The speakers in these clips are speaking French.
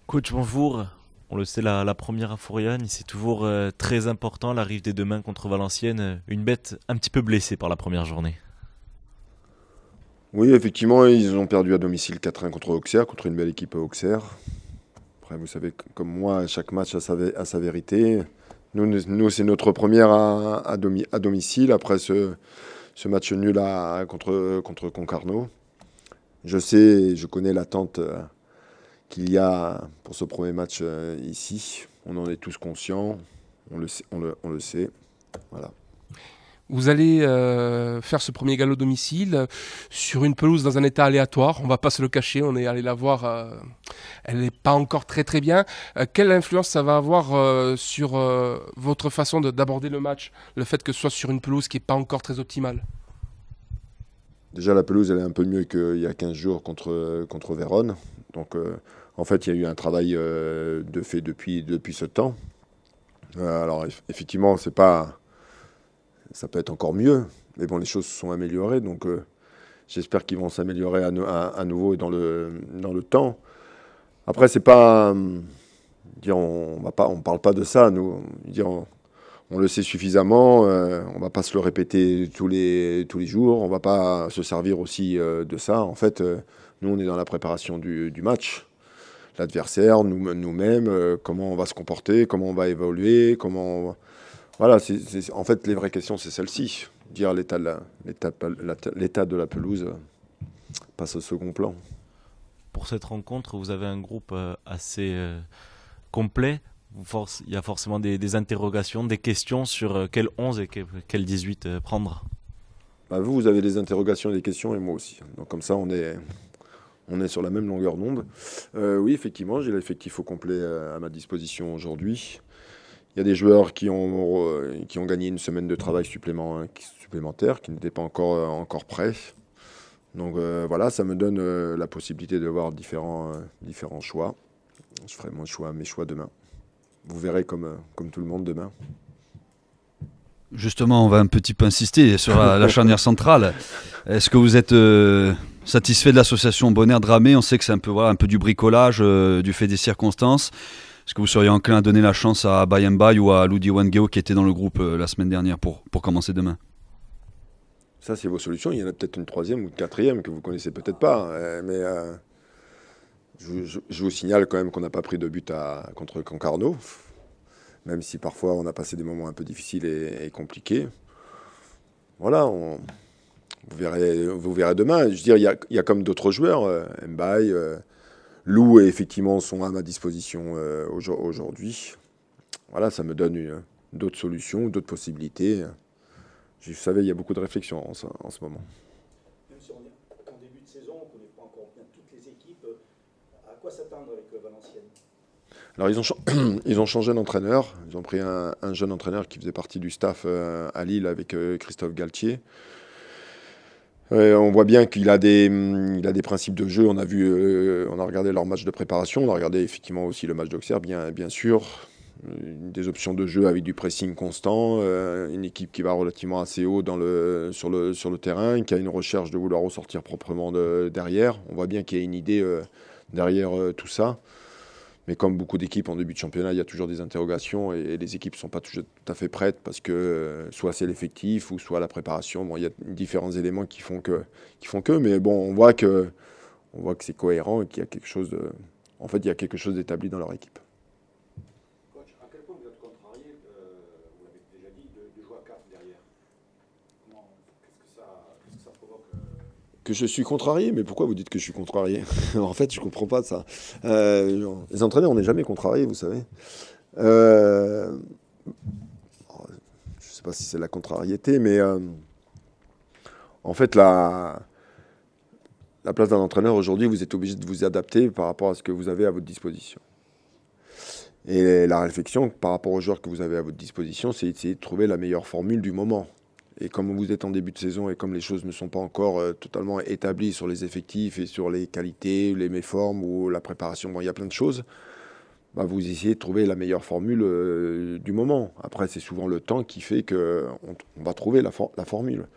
Coach, bonjour. On le sait, la première à Fouriane, c'est toujours très important, l'arrivée des demain contre Valenciennes. Une bête un petit peu blessée par la première journée. Oui, effectivement, ils ont perdu à domicile 4-1 contre Auxerre, contre une belle équipe à Auxerre. Après, vous savez, comme moi, chaque match a sa vérité. Nous, c'est notre première à domicile après ce match nul contre Concarneau. Je connais l'attente qu'il y a pour ce premier match ici. On en est tous conscients, on le sait. Voilà. Vous allez faire ce premier galop domicile sur une pelouse dans un état aléatoire. On va pas se le cacher, on est allé la voir. Elle n'est pas encore très très bien. Quelle influence ça va avoir sur votre façon d'aborder le match, le fait que ce soit sur une pelouse qui n'est pas encore très optimale? Déjà, la pelouse, elle est un peu mieux qu'il y a 15 jours contre Vérone. Donc, en fait, il y a eu un travail de fait depuis ce temps. Alors, effectivement, ça peut être encore mieux. Mais bon, les choses se sont améliorées. Donc, j'espère qu'ils vont s'améliorer à nouveau dans le temps. Après, c'est pas... on parle pas de ça, nous. On le sait suffisamment, on ne va pas se le répéter tous les jours, on ne va pas se servir aussi de ça. En fait, nous, on est dans la préparation du match. L'adversaire, nous-mêmes, comment on va se comporter, comment on va évoluer, Voilà, en fait, les vraies questions, c'est celle-ci. Dire l'état de la pelouse passe au second plan. Pour cette rencontre, vous avez un groupe assez complet. Il y a forcément des interrogations, des questions sur quel 11 et quel 18 prendre. Bah, vous avez des interrogations et des questions, et moi aussi. Donc comme ça, on est sur la même longueur d'onde. Oui, effectivement, j'ai l'effectif au complet à ma disposition aujourd'hui. Il y a des joueurs qui ont gagné une semaine de travail supplémentaire, qui n'étaient pas encore prêts. Donc voilà, ça me donne la possibilité de voir différents choix. Je ferai mes choix demain. Vous verrez comme tout le monde demain. Justement, on va un petit peu insister sur la charnière centrale. Est-ce que vous êtes satisfait de l'association Bonner-Dramé? On sait que c'est un peu du bricolage du fait des circonstances. Est-ce que vous seriez enclin à donner la chance à Bayembaye ou à Ludi Wangeo qui était dans le groupe la semaine dernière pour commencer demain? Ça, c'est vos solutions. Il y en a peut-être une troisième ou une quatrième que vous connaissez peut-être pas. Mais je vous signale quand même qu'on n'a pas pris de but contre Concarneau. Même si parfois on a passé des moments un peu difficiles et compliqués. Voilà, vous verrez demain. Je veux dire, il y a comme d'autres joueurs, Mbaye, Lou, effectivement, sont à ma disposition aujourd'hui. Voilà, ça me donne d'autres solutions, d'autres possibilités. Vous savez, il y a beaucoup de réflexions en ce moment. Même si on est en début de saison, on ne connaît pas encore bien toutes les équipes, à quoi s'attendre avec Valenciennes? Alors, ils ont changé d'entraîneur. Ils ont pris un jeune entraîneur qui faisait partie du staff à Lille avec Christophe Galtier. On voit bien qu'il a des principes de jeu. On a regardé leur match de préparation. On a regardé effectivement aussi le match d'Auxerre, bien sûr. Des options de jeu avec du pressing constant. Une équipe qui va relativement assez haut sur le terrain, qui a une recherche de vouloir ressortir proprement derrière. On voit bien qu'il y a une idée derrière tout ça. Mais comme beaucoup d'équipes en début de championnat, il y a toujours des interrogations et les équipes ne sont pas toujours tout à fait prêtes parce que soit c'est l'effectif ou soit la préparation. Bon, il y a différents éléments qui font que. Mais bon, on voit que c'est cohérent et qu'il y a quelque chose en fait, il y a quelque chose d'établi dans leur équipe. Coach, à quel point vous êtes contrarié, vous l'avez déjà dit, de jouer à 4 derrière? Qu'est-ce que ça provoque Que je suis contrarié, mais pourquoi vous dites que je suis contrarié? En fait, je comprends pas ça. Les entraîneurs, on n'est jamais contrarié, vous savez. Je sais pas si c'est la contrariété, mais en fait, la place d'un entraîneur aujourd'hui, vous êtes obligé de vous adapter par rapport à ce que vous avez à votre disposition. Et la réflexion par rapport aux joueurs que vous avez à votre disposition, c'est d'essayer de trouver la meilleure formule du moment. Et comme vous êtes en début de saison et comme les choses ne sont pas encore totalement établies sur les effectifs et sur les qualités, les méformes ou la préparation, bon, il y a plein de choses, bah, vous essayez de trouver la meilleure formule du moment. Après, c'est souvent le temps qui fait qu'on va trouver la formule.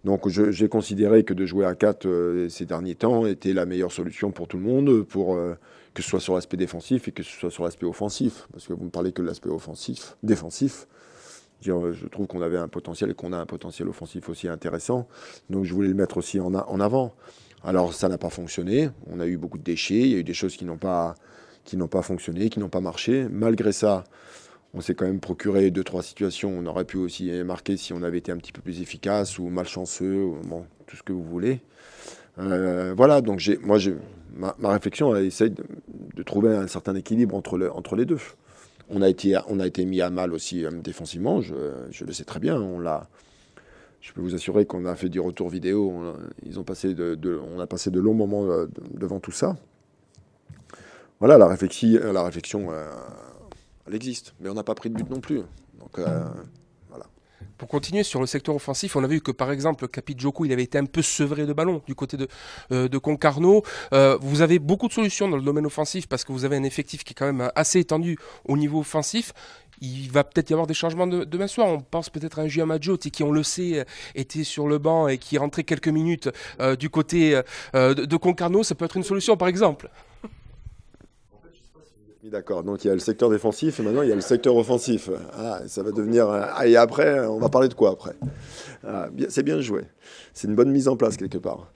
Donc j'ai considéré que de jouer à 4 ces derniers temps était la meilleure solution pour tout le monde, que ce soit sur l'aspect défensif et que ce soit sur l'aspect offensif. Parce que vous ne me parlez que de l'aspect défensif. Je trouve qu'on avait un potentiel et qu'on a un potentiel offensif aussi intéressant. Donc je voulais le mettre aussi en avant. Alors ça n'a pas fonctionné. On a eu beaucoup de déchets. Il y a eu des choses qui n'ont pas fonctionné, qui n'ont pas marché. Malgré ça, on s'est quand même procuré 2-3 situations. On aurait pu aussi marquer si on avait été un petit peu plus efficace ou malchanceux, ou bon, tout ce que vous voulez. Voilà, donc ma réflexion, elle essaye de trouver un certain équilibre entre les deux. On a été mis à mal aussi défensivement, je le sais très bien. Je peux vous assurer qu'on a fait du retour vidéo. On a passé de longs moments devant tout ça. Voilà, la réflexion elle existe, mais on n'a pas pris de but non plus. Donc, voilà. Pour continuer sur le secteur offensif, on a vu que par exemple Capit Djoko, il avait été un peu sevré de ballon du côté de Concarneau. Vous avez beaucoup de solutions dans le domaine offensif parce que vous avez un effectif qui est quand même assez étendu au niveau offensif. Il va peut-être y avoir des changements demain soir. On pense peut-être à un Julien Madjot qui, on le sait, était sur le banc et qui est rentré quelques minutes du côté de Concarneau. Ça peut être une solution par exemple. D'accord, donc il y a le secteur défensif et maintenant il y a le secteur offensif. Ça va devenir... et après, on va parler de quoi après? C'est bien joué. C'est une bonne mise en place quelque part.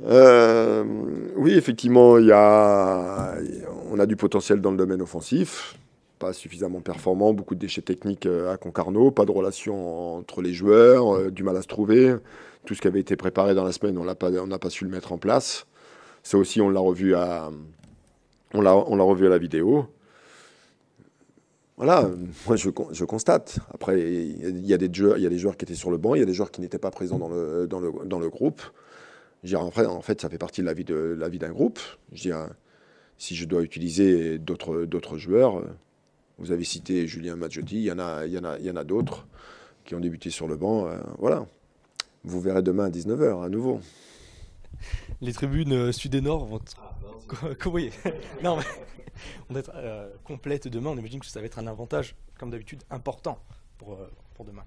Oui, effectivement, on a du potentiel dans le domaine offensif. Pas suffisamment performant, beaucoup de déchets techniques à Concarneau, pas de relation entre les joueurs, du mal à se trouver. Tout ce qui avait été préparé dans la semaine, on n'a pas su le mettre en place. Ça aussi, on l'a revu on l'a revu à la vidéo. Voilà, moi je constate. Après, il y a des joueurs qui étaient sur le banc, il y a des joueurs qui n'étaient pas présents dans le groupe. Je veux dire, en fait, ça fait partie de la vie d'un groupe. Je veux dire, si je dois utiliser d'autres joueurs, vous avez cité Julien Madjotti, il y en a d'autres qui ont débuté sur le banc. Voilà. Vous verrez demain à 19h à nouveau. Les tribunes sud et nord vont oui. Non, mais on va être complète demain. On imagine que ça va être un avantage, comme d'habitude, important pour demain.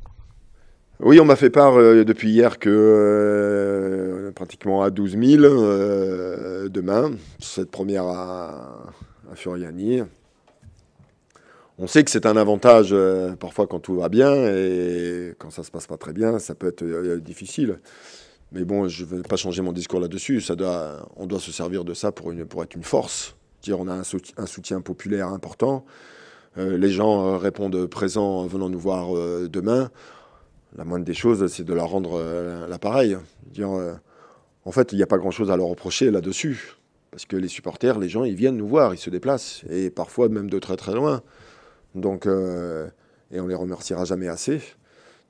Oui, on m'a fait part depuis hier que pratiquement à 12 000 demain, cette première à Furiani. On sait que c'est un avantage parfois quand tout va bien et quand ça se passe pas très bien, ça peut être difficile. Mais bon, je ne veux pas changer mon discours là-dessus. On doit se servir de ça pour être une force. Dire, on a un soutien populaire important. Les gens répondent présents en venant nous voir demain. La moindre des choses, c'est de leur rendre l'appareil. En fait, il n'y a pas grand-chose à leur reprocher là-dessus. Parce que les supporters, les gens, ils viennent nous voir, ils se déplacent. Et parfois même de très très loin. Donc, et on les remerciera jamais assez.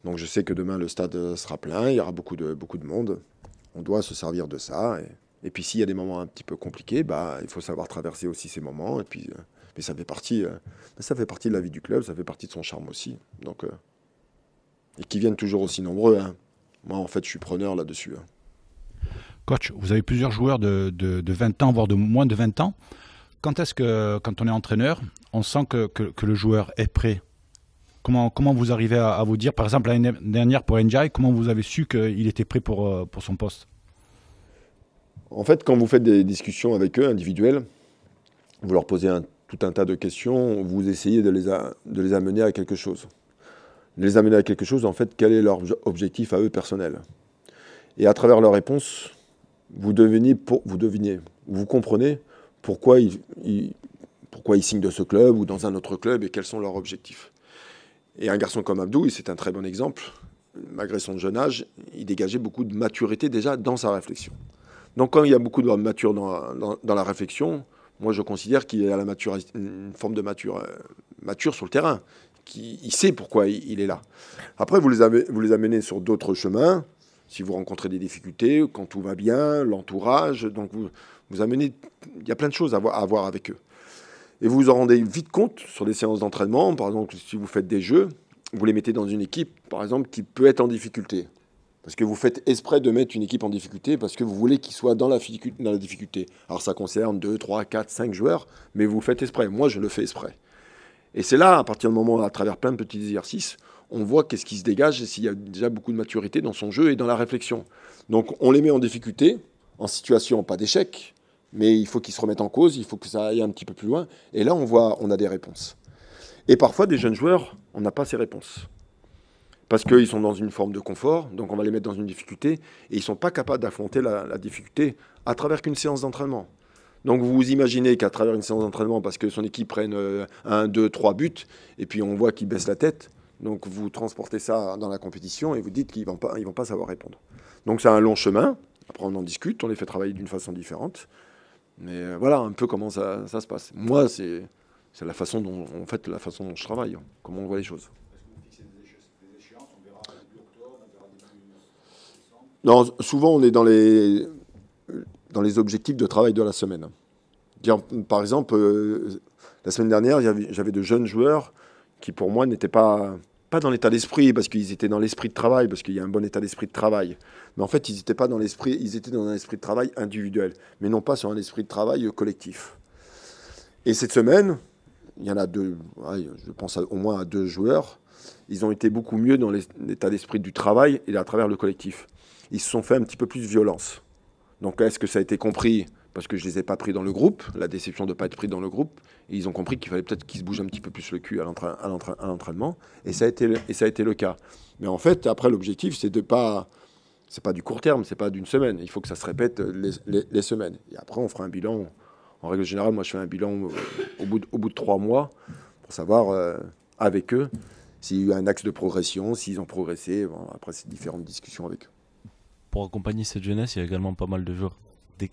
Donc je sais que demain, le stade sera plein, il y aura beaucoup de monde. On doit se servir de ça. Et puis s'il y a des moments un petit peu compliqués, il faut savoir traverser aussi ces moments. Et puis, mais ça fait partie de la vie du club, ça fait partie de son charme aussi. Donc, et qu'ils viennent toujours aussi nombreux. Hein. Moi, en fait, je suis preneur là-dessus. Hein. Coach, vous avez plusieurs joueurs de 20 ans, voire de moins de 20 ans. Quand est-ce que, quand on est entraîneur, on sent que le joueur est prêt ? Comment vous arrivez à vous dire, par exemple l'année dernière pour Ndiaye, comment vous avez su qu'il était prêt pour son poste? En fait, quand vous faites des discussions avec eux individuelles, vous leur posez tout un tas de questions, vous essayez de les amener à quelque chose. De les amener à quelque chose, en fait, quel est leur objectif à eux personnel. Et à travers leurs réponses, vous comprenez pourquoi ils signent de ce club ou dans un autre club et quels sont leurs objectifs. Et un garçon comme Abdou, c'est un très bon exemple. Malgré son jeune âge, il dégageait beaucoup de maturité déjà dans sa réflexion. Donc quand il y a beaucoup de mature dans la réflexion, moi je considère qu'il a une forme de mature sur le terrain. Il sait pourquoi il est là. Après, vous les amenez sur d'autres chemins. Si vous rencontrez des difficultés, quand tout va bien, l'entourage, donc vous amenez... Il y a plein de choses à voir avec eux. Et vous vous en rendez vite compte sur des séances d'entraînement. Par exemple, si vous faites des jeux, vous les mettez dans une équipe, par exemple, qui peut être en difficulté. Parce que vous faites exprès de mettre une équipe en difficulté parce que vous voulez qu'ils soient dans la difficulté. Alors ça concerne 2, 3, 4, 5 joueurs, mais vous faites exprès. Moi, je le fais exprès. Et c'est là, à partir du moment, à travers plein de petits exercices, on voit qu'est-ce qui se dégage et s'il y a déjà beaucoup de maturité dans son jeu et dans la réflexion. Donc on les met en difficulté, en situation pas d'échec, mais il faut qu'ils se remettent en cause, il faut que ça aille un petit peu plus loin. Et là, on a des réponses. Et parfois, des jeunes joueurs, on n'a pas ces réponses. Parce qu'ils sont dans une forme de confort, donc on va les mettre dans une difficulté, et ils ne sont pas capables d'affronter la difficulté à travers qu'une séance d'entraînement. Donc vous vous imaginez qu'à travers une séance d'entraînement, parce que son équipe prenne 1, 2, 3 buts, et puis on voit qu'il baisse la tête, donc vous transportez ça dans la compétition et vous dites qu'ils ne vont pas savoir répondre. Donc c'est un long chemin, après on en discute, on les fait travailler d'une façon différente, mais voilà un peu comment ça se passe. Moi, c'est la façon dont je travaille, comment on voit les choses. Non, souvent on est dans les objectifs de travail de la semaine. Par exemple, la semaine dernière, j'avais de jeunes joueurs qui, pour moi, n'étaient pas dans l'état d'esprit, parce qu'ils étaient dans l'esprit de travail, parce qu'il y a un bon état d'esprit de travail. Mais en fait, ils étaient dans un esprit de travail individuel, mais non pas sur un esprit de travail collectif. Et cette semaine, il y en a 2, je pense au moins à 2 joueurs, ils ont été beaucoup mieux dans l'état d'esprit du travail et à travers le collectif. Ils se sont fait un petit peu plus violence. Donc, est-ce que ça a été compris parce que je ne les ai pas pris dans le groupe, la déception de ne pas être pris dans le groupe, et ils ont compris qu'il fallait peut-être qu'ils se bougent un petit peu plus le cul à l'entraînement, et ça a été le cas. Mais en fait, après, l'objectif, c'est pas du court terme, c'est pas d'une semaine. Il faut que ça se répète les semaines. Et après, on fera un bilan. En règle générale, moi, je fais un bilan au bout de 3 mois pour savoir avec eux s'il y a eu un axe de progression, s'ils ont progressé. Bon, après, c'est différentes discussions avec eux. Pour accompagner cette jeunesse, il y a également pas mal de joueurs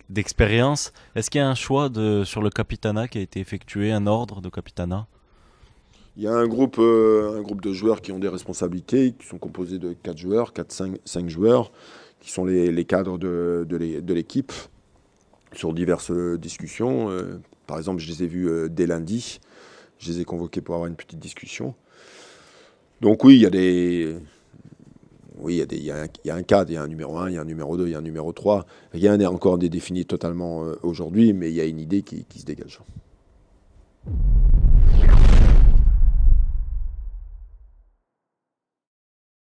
d'expérience. Est-ce qu'il y a un choix sur le capitanat qui a été effectué, un ordre de capitanat? Il y a un groupe de joueurs qui ont des responsabilités, qui sont composés de 4 joueurs, 5 joueurs, qui sont les cadres de l'équipe, sur diverses discussions. Par exemple, je les ai vus dès lundi. Je les ai convoqués pour avoir une petite discussion. Donc oui, il y a un cadre, il y a un numéro 1, il y a un numéro 2, il y a un numéro 3. Rien n'est encore défini totalement aujourd'hui, mais il y a une idée qui se dégage.